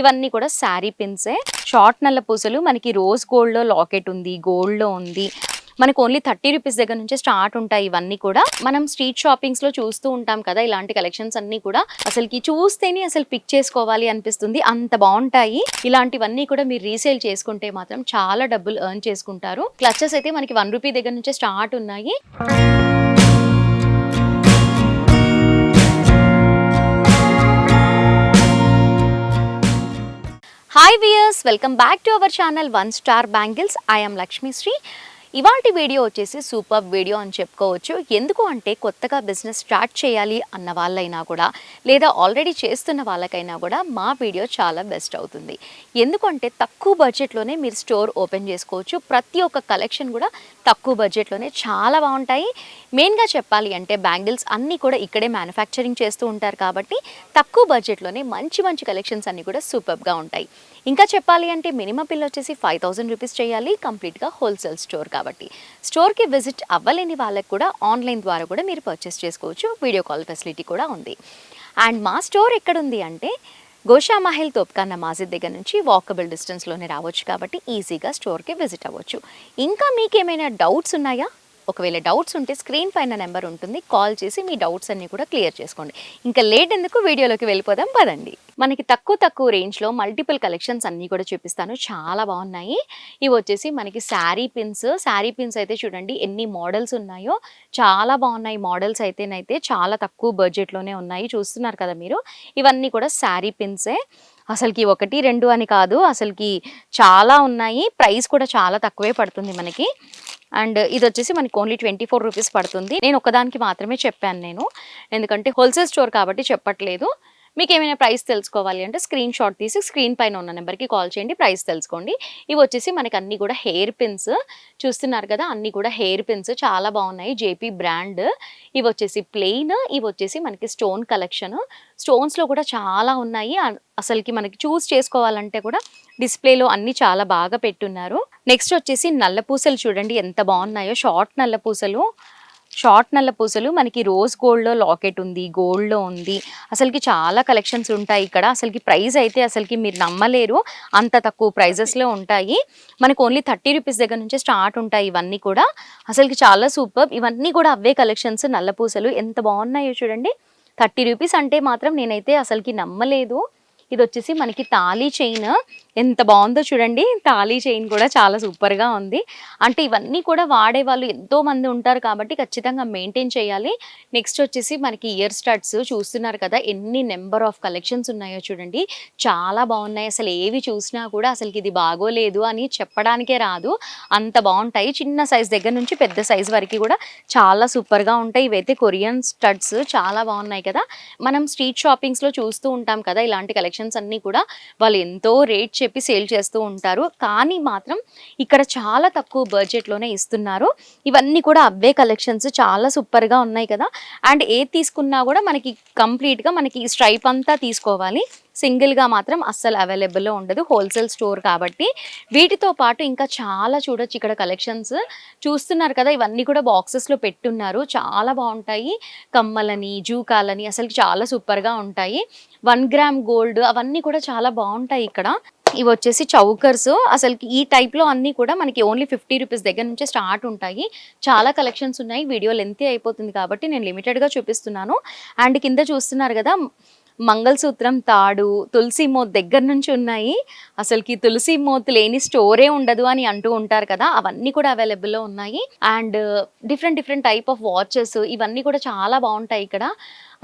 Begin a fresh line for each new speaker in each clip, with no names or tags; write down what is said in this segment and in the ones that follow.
ఇవన్నీ కూడా శారీ పిన్సే. షార్ట్ నల్ల పూసలు మనకి రోజ్ గోల్డ్‌లో లాకెట్ ఉంది, గోల్డ్‌లో ఉంది. మనకు ఓన్లీ 30 రూపీస్ దగ్గర నుంచే స్టార్ట్ ఉంటాయి ఇవన్నీ కూడా. మనం స్ట్రీట్ షాపింగ్స్‌లో చూస్తూ ఉంటాం కదా! ఇలాంటి కలెక్షన్స్ అన్నీ కూడా అసలుకి చూస్తేనే అసలు పిక్ చేసుకోవాలి అనిపిస్తుంది. అంత బావుంటాయి. ఇలాంటివన్నీ కూడా మీరు రీసేల్ చేసుకుంటే మాత్రం చాలా డబ్బులు ఎర్న్ చేసుకుంటారు. క్లచెస్ అయితే మనకి 1 రూపీ దగ్గర నుంచే స్టార్ట్ ఉన్నాయి. Hi viewers, welcome back to our channel one star bangles. I am Lakshmisri. ఇవాల్టి వీడియో వచ్చేసి సూపర్ వీడియో అని చెప్పుకోవచ్చు. ఎందుకు అంటే కొత్తగా బిజినెస్ స్టార్ట్ చేయాలి అన్న వాళ్ళైనా కూడా లేదా ఆల్రెడీ చేస్తున్న వాళ్ళకైనా కూడా మా వీడియో చాలా బెస్ట్ అవుతుంది. ఎందుకంటే తక్కువ బడ్జెట్లోనే మీరు స్టోర్ ఓపెన్ చేసుకోవచ్చు. ప్రతి ఒక్క కలెక్షన్ కూడా తక్కువ బడ్జెట్లోనే చాలా బాగుంటాయి. మెయిన్గా చెప్పాలి అంటే బ్యాంగిల్స్ అన్నీ కూడా ఇక్కడే మ్యానుఫ్యాక్చరింగ్ చేస్తూ ఉంటారు కాబట్టి తక్కువ బడ్జెట్లోనే మంచి మంచి కలెక్షన్స్ అన్నీ కూడా సూపర్గా ఉంటాయి. ఇంకా చెప్పాలి అంటే మినిమం బిల్ వచ్చేసి 5000 రూపీస్ చేయాలి, కంప్లీట్గా హోల్సేల్ స్టోర్ కాబట్టి. స్టోర్కి విజిట్ అవ్వలేని వాళ్ళకి కూడా ఆన్లైన్ ద్వారా కూడా మీరు పర్చేస్ చేసుకోవచ్చు. వీడియో కాల్ ఫెసిలిటీ కూడా ఉంది. అండ్ మా స్టోర్ ఎక్కడుంది అంటే గోషామహల్ తోప్ఖానా మసీద్ దగ్గర నుంచి వాకబుల్ డిస్టెన్స్లోనే రావచ్చు కాబట్టి ఈజీగా స్టోర్కి విజిట్ అవ్వచ్చు. ఇంకా మీకేమైనా డౌట్స్ ఉన్నాయా? ఒకవేళ డౌట్స్ ఉంటే స్క్రీన్ పైన నెంబర్ ఉంటుంది, కాల్ చేసి మీ డౌట్స్ అన్నీ కూడా క్లియర్ చేసుకోండి. ఇంకా లేట్ ఎందుకు, వీడియోలోకి వెళ్ళిపోదాం పదండి. మనకి తక్కువ రేంజ్లో మల్టిపుల్ కలెక్షన్స్ అన్నీ కూడా చూపిస్తాను. చాలా బాగున్నాయి. ఇవి వచ్చేసి మనకి శారీ పిన్స్ అయితే చూడండి ఎన్ని మోడల్స్ ఉన్నాయో. చాలా బాగున్నాయి మోడల్స్ అయితేనైతే చాలా తక్కువ బడ్జెట్లోనే ఉన్నాయి. చూస్తున్నారు కదా మీరు. ఇవన్నీ కూడా శారీ పిన్సే. అసలుకి 1, 2 అని కాదు, అసలుకి చాలా ఉన్నాయి. ప్రైస్ కూడా చాలా తక్కువే పడుతుంది మనకి. అండ్ ఇది వచ్చేసి మనకి ఓన్లీ 24 రూపీస్ పడుతుంది. నేను ఒకదానికి మాత్రమే చెప్పాను, ఎందుకంటే హోల్సేల్ స్టోర్ కాబట్టి చెప్పట్లేదు. మీకు ఏమైనా ప్రైస్ తెలుసుకోవాలి అంటే స్క్రీన్ షాట్ తీసి స్క్రీన్ పైన ఉన్న నెంబర్కి కాల్ చేయండి, ప్రైస్ తెలుసుకోండి. ఇవి వచ్చేసి మనకి అన్నీ కూడా హెయిర్ పిన్స్. చూస్తున్నారు కదా, అన్నీ కూడా హెయిర్ పిన్స్ చాలా బాగున్నాయి. JP brand. ఇవి వచ్చేసి ప్లెయిన్, ఇవి వచ్చేసి మనకి స్టోన్ కలెక్షన్. స్టోన్స్లో కూడా చాలా ఉన్నాయి. అసలుకి మనకి చూస్ చేసుకోవాలంటే కూడా డిస్ప్లేలో అన్నీ చాలా బాగా పెట్టున్నారు. నెక్స్ట్ వచ్చేసి నల్ల పూసలు చూడండి ఎంత బాగున్నాయో. షార్ట్ నల్ల పూసలు మనకి రోజ్ గోల్డ్‌లో లాకెట్ ఉంది, గోల్డ్‌లో ఉంది. అసలుకి చాలా కలెక్షన్స్ ఉంటాయి ఇక్కడ. అసలుకి ప్రైస్ అయితే అసలుకి మీరు నమ్మలేరు, అంత తక్కువ ప్రైజెస్లో ఉంటాయి. మనకు ఓన్లీ 30 రూపీస్ దగ్గర నుంచే స్టార్ట్ ఉంటాయి ఇవన్నీ కూడా. అసలుకి చాలా సూపర్. ఇవన్నీ కూడా అవే కలెక్షన్స్. నల్ల పూసలు ఎంత బాగున్నాయో చూడండి. 30 రూపీస్ అంటే మాత్రం నేనైతే అసలుకి నమ్మలేదు. ఇది వచ్చేసి మనకి తాళీ చైన్ ఎంత బాగుందో చూడండి. తాళీ చైన్ కూడా చాలా సూపర్గా ఉంది. అంటే ఇవన్నీ కూడా వాడే వాళ్ళు ఎంతో మంది ఉంటారు కాబట్టి ఖచ్చితంగా మెయింటైన్ చేయాలి. నెక్స్ట్ వచ్చేసి మనకి ఇయర్ స్టడ్స్ చూస్తున్నారు కదా, ఎన్ని నెంబర్ ఆఫ్ కలెక్షన్స్ ఉన్నాయో చూడండి. చాలా బాగున్నాయి. అసలు ఏవి చూసినా కూడా అసలుకి ఇది బాగోలేదు అని చెప్పడానికే రాదు, అంత బాగుంటాయి. చిన్న సైజ్ దగ్గర నుంచి పెద్ద సైజ్ వరకు కూడా చాలా సూపర్గా ఉంటాయి. ఇవైతే కొరియన్ స్టడ్స్ చాలా బాగున్నాయి కదా. మనం స్ట్రీట్ షాపింగ్స్లో చూస్తూ ఉంటాం కదా, ఇలాంటి కలెక్షన్స్ అన్నీ కూడా వాళ్ళు ఎంతో రేట్ చెప్పి సేల్ చేస్తూ ఉంటారు. కానీ మాత్రం ఇక్కడ చాలా తక్కువ బడ్జెట్లోనే ఇస్తున్నారు. ఇవన్నీ కూడా అవే కలెక్షన్స్ చాలా సూపర్గా ఉన్నాయి కదా. అండ్ ఏది తీసుకున్నా కూడా మనకి కంప్లీట్గా మనకి స్ట్రైప్ అంతా తీసుకోవాలి, సింగిల్గా మాత్రం అస్సలు అవైలబుల్లో ఉండదు, హోల్సేల్ స్టోర్ కాబట్టి. వీటితో పాటు ఇంకా చాలా చూడొచ్చు ఇక్కడ కలెక్షన్స్. చూస్తున్నారు కదా, ఇవన్నీ కూడా బాక్సెస్లో పెట్టున్నారు. చాలా బాగుంటాయి. కమ్మలని, జూకాలని అసలు చాలా సూపర్గా ఉంటాయి. 1 గ్రామ్ గోల్డ్ అవన్నీ కూడా చాలా బాగుంటాయి ఇక్కడ. ఇవి వచ్చేసి చౌకర్స్. అసలుకి ఈ టైప్లో అన్నీ కూడా మనకి ఓన్లీ 50 రూపీస్ దగ్గర నుంచే స్టార్ట్ ఉంటాయి. చాలా కలెక్షన్స్ ఉన్నాయి. వీడియో లెంతీ అయిపోతుంది కాబట్టి నేను లిమిటెడ్గా చూపిస్తున్నాను. అండ్ కింద చూస్తున్నారు కదా, మంగళసూత్రం, తాడు, తులసి మోత్ దగ్గర నుంచి ఉన్నాయి. అసలుకి తులసి మోత్ లేని స్టోరే ఉండదు అని అంటూ ఉంటారు కదా, అవన్నీ కూడా అవైలబుల్లో ఉన్నాయి. And different type of watches ఇవన్నీ కూడా చాలా బాగుంటాయి ఇక్కడ.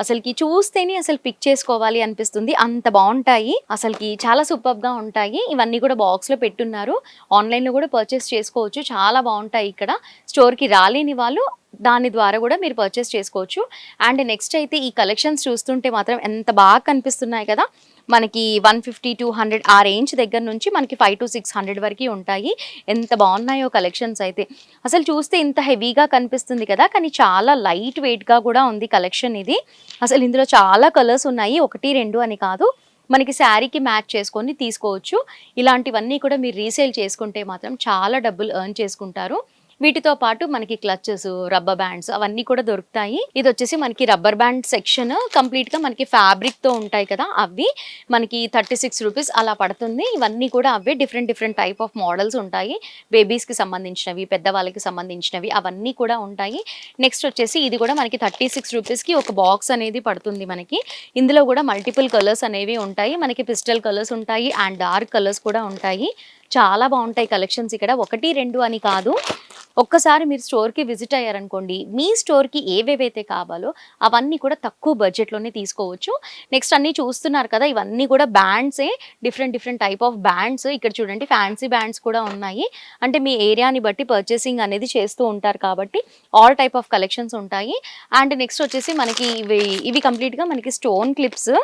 అసలుకి చూస్తేనే అసలు పిక్ చేసుకోవాలి అనిపిస్తుంది, అంత బాగుంటాయి. అసలుకి చాలా సూపర్గా ఉంటాయి. ఇవన్నీ కూడా బాక్స్లో పెట్టున్నారు. ఆన్లైన్లో కూడా పర్చేస్ చేసుకోవచ్చు. చాలా బాగుంటాయి ఇక్కడ. స్టోర్కి రాలేని వాళ్ళు దాని ద్వారా కూడా మీరు పర్చేస్ చేసుకోవచ్చు. అండ్ నెక్స్ట్ అయితే ఈ కలెక్షన్స్ చూస్తుంటే మాత్రం ఎంత బాగా కనిపిస్తున్నాయి కదా. మనకి 150-200 ఆ రేంజ్ దగ్గర నుంచి మనకి 500-600 వరకు ఉంటాయి. ఎంత బాగున్నాయో కలెక్షన్స్ అయితే. అసలు చూస్తే ఇంత హెవీగా కనిపిస్తుంది కదా, కానీ చాలా లైట్ వెయిట్గా కూడా ఉంది కలెక్షన్ ఇది. అసలు ఇందులో చాలా కలర్స్ ఉన్నాయి, 1, 2 అని కాదు. మనకి శారీకి మ్యాచ్ చేసుకొని తీసుకోవచ్చు. ఇలాంటివన్నీ కూడా మీరు రీసేల్ చేసుకుంటే మాత్రం చాలా డబ్బులు ఎర్న్ చేసుకుంటారు. వీటితో పాటు మనకి క్లచెస్, రబ్బర్ బ్యాండ్స్ అవన్నీ కూడా దొరుకుతాయి. ఇది వచ్చేసి మనకి రబ్బర్ బ్యాండ్ సెక్షన్, కంప్లీట్ గా మనకి ఫ్యాబ్రిక్ తో ఉంటాయి కదా, అవి మనకి 36 రూపీస్ అలా పడుతుంది. ఇవన్నీ కూడా అవే different different type of models ఉంటాయి. బేబీస్ కి సంబంధించినవి, పెద్దవాళ్ళకి సంబంధించినవి అవన్నీ కూడా ఉంటాయి. నెక్స్ట్ వచ్చేసి ఇది కూడా మనకి 36 రూపీస్ కి ఒక బాక్స్ అనేది పడుతుంది మనకి. ఇందులో కూడా మల్టిపుల్ కలర్స్ అనేవి ఉంటాయి. మనకి పిస్టల్ కలర్స్ ఉంటాయి అండ్ డార్క్ కలర్స్ కూడా ఉంటాయి. చాలా బాగుంటాయి కలెక్షన్స్ ఇక్కడ. 1, 2 అని కాదు, ఒక్కసారి మీరు స్టోర్కి విజిట్ అయ్యారనుకోండి, మీ స్టోర్కి ఏవేవైతే కావాలో అవన్నీ కూడా తక్కువ బడ్జెట్లోనే తీసుకోవచ్చు. నెక్స్ట్ అన్నీ చూస్తున్నారు కదా, ఇవన్నీ కూడా బ్యాండ్సే, different different type of bands. ఇక్కడ చూడండి ఫ్యాన్సీ బ్యాండ్స్ కూడా ఉన్నాయి. అంటే మీ ఏరియాని బట్టి పర్చేసింగ్ అనేది చేస్తూ ఉంటారు కాబట్టి ఆల్ టైప్ ఆఫ్ కలెక్షన్స్ ఉంటాయి. అండ్ నెక్స్ట్ వచ్చేసి మనకి ఇవి కంప్లీట్గా మనకి స్టోన్ క్లిప్స్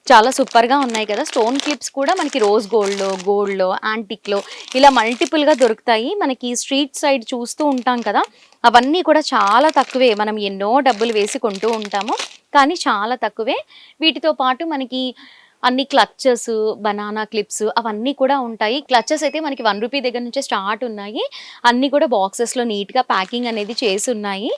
చాలా సూపర్గా ఉన్నాయి కదా. స్టోన్ క్లిప్స్ కూడా మనకి రోజ్ గోల్డ్లో యాంటిక్లో ఇలా మల్టిపుల్గా దొరుకుతాయి. మనకి స్ట్రీట్ సైడ్ చూస్తూ ఉంటాం కదా, అవన్నీ కూడా చాలా తక్కువే. మనం ఎన్నో డబ్బులు వేసి కొంటూ ఉంటాము, కానీ చాలా తక్కువే. వీటితో పాటు మనకి అన్ని క్లచెస్, బనానా క్లిప్స్ అవన్నీ కూడా ఉంటాయి. క్లచెస్ అయితే మనకి 1 రూపీ దగ్గర నుంచే స్టార్ట్ ఉన్నాయి. అన్నీ కూడా బాక్సెస్లో నీట్గా ప్యాకింగ్ అనేది చేసి ఉన్నాయి.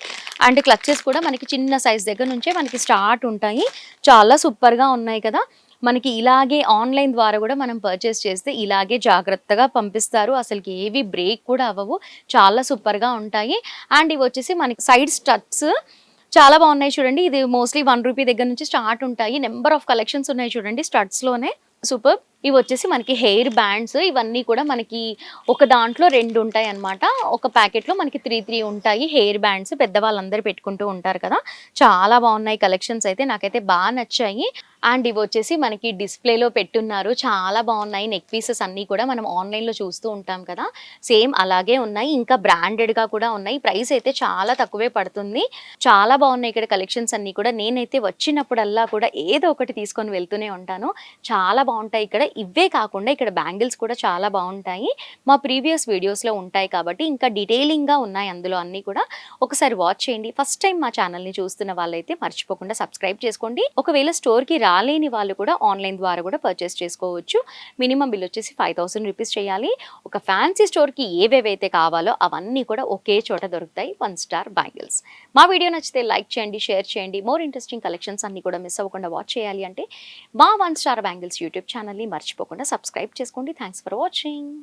అండ్ క్లచెస్ కూడా మనకి చిన్న సైజ్ దగ్గర నుంచే మనకి స్టార్ట్ ఉంటాయి. చాలా సూపర్గా ఉన్నాయి కదా. మనకి ఇలాగే ఆన్లైన్ ద్వారా కూడా మనం పర్చేస్ చేస్తే ఇలాగే జాగ్రత్తగా పంపిస్తారు. అసలుకి ఏవి బ్రేక్ కూడా అవ్వవు. చాలా సూపర్గా ఉంటాయి. అండ్ ఇవి వచ్చేసి మనకి సైడ్ స్టడ్స్ చాలా బాగున్నాయి చూడండి. ఇది మోస్ట్లీ 1 రూపీ దగ్గర నుంచి స్టార్ట్ ఉంటాయి. నెంబర్ ఆఫ్ కలెక్షన్స్ ఉన్నాయి చూడండి స్టడ్స్లోనే. సూపర్. ఇవి వచ్చేసి మనకి హెయిర్ బ్యాండ్స్. ఇవన్నీ కూడా మనకి ఒక దాంట్లో 2 ఉంటాయి అనమాట. ఒక ప్యాకెట్లో మనకి 3 ఉంటాయి హెయిర్ బ్యాండ్స్. పెద్దవాళ్ళందరూ పెట్టుకుంటూ ఉంటారు కదా. చాలా బాగున్నాయి కలెక్షన్స్ అయితే, నాకైతే బాగా నచ్చాయి. అండ్ ఇవి వచ్చేసి మనకి డిస్ప్లేలో పెట్టున్నారు. చాలా బాగున్నాయి. నెక్ పీసెస్ అన్నీ కూడా మనం ఆన్లైన్లో చూస్తూ ఉంటాం కదా, సేమ్ అలాగే ఉన్నాయి. ఇంకా బ్రాండెడ్గా కూడా ఉన్నాయి. ప్రైస్ అయితే చాలా తక్కువే పడుతుంది. చాలా బాగున్నాయి ఇక్కడ కలెక్షన్స్ అన్నీ కూడా. నేనైతే వచ్చినప్పుడల్లా కూడా ఏదో ఒకటి తీసుకొని వెళ్తూనే ఉంటాను. చాలా బాగుంటాయి ఇక్కడ. ఇవే కాకుండా ఇక్కడ బ్యాంగిల్స్ కూడా చాలా బాగుంటాయి. మా ప్రీవియస్ వీడియోస్లో ఉంటాయి కాబట్టి ఇంకా డీటెయిలింగ్గా ఉన్నాయి అందులో అన్నీ కూడా. ఒకసారి వాచ్ చేయండి. ఫస్ట్ టైం మా ఛానల్ని చూస్తున్న వాళ్ళైతే మర్చిపోకుండా సబ్స్క్రైబ్ చేసుకోండి. ఒకవేళ స్టోర్కి రాలేని వాళ్ళు కూడా ఆన్లైన్ ద్వారా కూడా పర్చేస్ చేసుకోవచ్చు. మినిమం బిల్ వచ్చేసి 5000 రూపీస్ చేయాలి. ఒక ఫ్యాన్సీ స్టోర్కి ఏవేవైతే కావాలో అవన్నీ కూడా ఒకే చోట దొరుకుతాయి. 1 స్టార్ బ్యాంగిల్స్. మా వీడియో నచ్చితే లైక్ చేయండి, షేర్ చేయండి. మోర్ ఇంట్రెస్టింగ్ కలెక్షన్స్ అన్ని కూడా మిస్ అవ్వకుండా వాచ్ చేయాలి అంటే మా 1 స్టార్ బ్యాంగిల్స్ యూట్యూబ్ ఛానల్ని మర్చిపోకుండా సబ్స్క్రైబ్ చేసుకోండి. Thanks for watching.